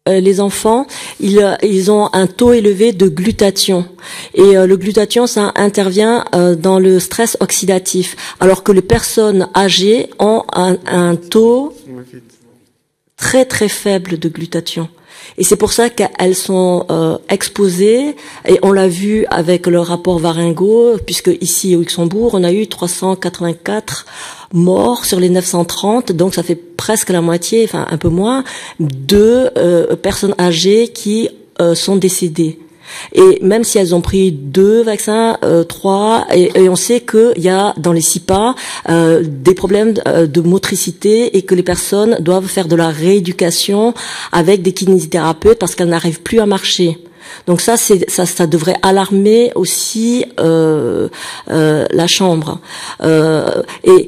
les enfants, ils ont un taux élevé de glutathion. Et le glutathion, ça intervient dans le stress oxydatif, alors que les personnes âgées ont un taux très très faible de glutathion. Et c'est pour ça qu'elles sont exposées, et on l'a vu avec le rapport Varingo, puisque ici au Luxembourg, on a eu 384 morts sur les 930, donc ça fait presque la moitié, enfin un peu moins, de personnes âgées qui sont décédées. Et même si elles ont pris 2 vaccins, 3, et on sait qu'il y a dans les CIPA des problèmes de motricité et que les personnes doivent faire de la rééducation avec des kinésithérapeutes parce qu'elles n'arrivent plus à marcher. Donc ça devrait alarmer aussi la chambre. Et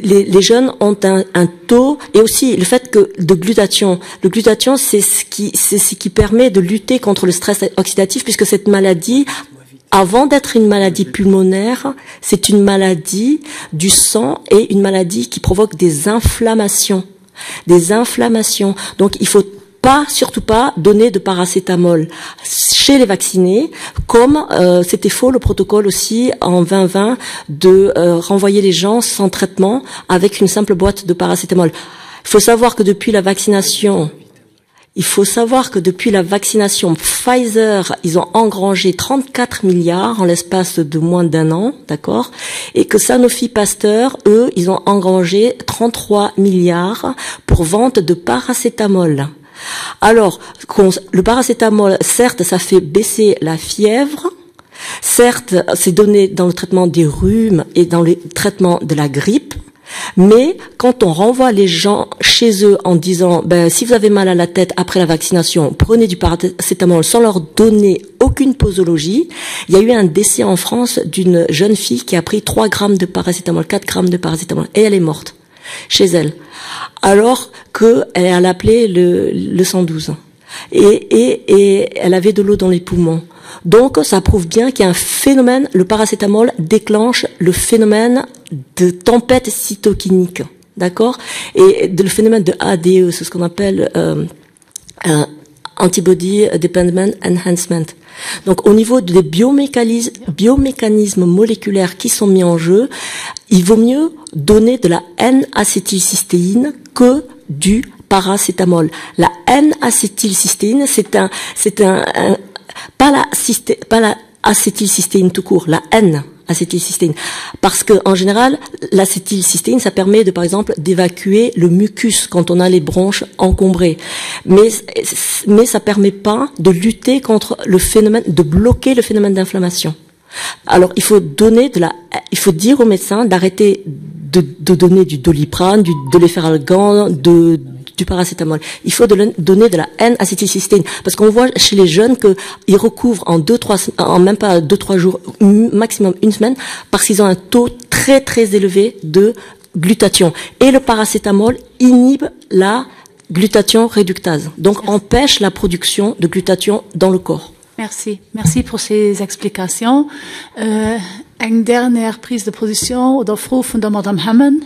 les jeunes ont un taux, et aussi le fait que de glutathion. Le glutathion, c'est ce qui permet de lutter contre le stress oxydatif, puisque cette maladie, avant d'être une maladie pulmonaire, c'est une maladie du sang et une maladie qui provoque des inflammations. Donc il faut surtout pas donner de paracétamol chez les vaccinés, comme c'était faux le protocole aussi en 2020 de renvoyer les gens sans traitement avec une simple boîte de paracétamol. Il faut savoir que depuis la vaccination Pfizer, ils ont engrangé 34 milliards en l'espace de moins d'1 an, d'accord? Et que Sanofi Pasteur, eux, ils ont engrangé 33 milliards pour vente de paracétamol. Alors, le paracétamol, certes, ça fait baisser la fièvre, certes, c'est donné dans le traitement des rhumes et dans le traitement de la grippe, mais quand on renvoie les gens chez eux en disant si vous avez mal à la tête après la vaccination, prenez du paracétamol sans leur donner aucune posologie. Il y a eu un décès en France d'une jeune fille qui a pris 3 grammes de paracétamol, 4 grammes de paracétamol, et elle est morte chez elle, alors qu'elle a appelé le 112 et elle avait de l'eau dans les poumons. Donc ça prouve bien qu'il y a un phénomène, le paracétamol déclenche le phénomène de tempête cytokinique, d'accord, et le phénomène de ADE, c'est ce qu'on appelle Antibody Dependent Enhancement. Donc au niveau des biomécanismes moléculaires qui sont mis en jeu, il vaut mieux donner de la N-acétylcystéine que du paracétamol. La N-acétylcystéine, pas la acétylcystéine tout court, la N-acétylcystéine. Parce que, en général, l'acétylcystéine, ça permet par exemple, d'évacuer le mucus quand on a les bronches encombrées. Mais ça permet pas de lutter contre le phénomène, de bloquer le phénomène d'inflammation. Alors, il faut dire aux médecins d'arrêter de donner du Doliprane, de l'efferalgan, du paracétamol. Il faut donner de la N-acétylcystéine, parce qu'on voit chez les jeunes qu'ils recouvrent en même pas 2-3 jours, maximum 1 semaine, parce qu'ils ont un taux très très élevé de glutathion. Et le paracétamol inhibe la glutathion réductase, donc empêche la production de glutathion dans le corps. Merci pour ces explications. Une dernière prise de position ou d'offre de Madame Hammond.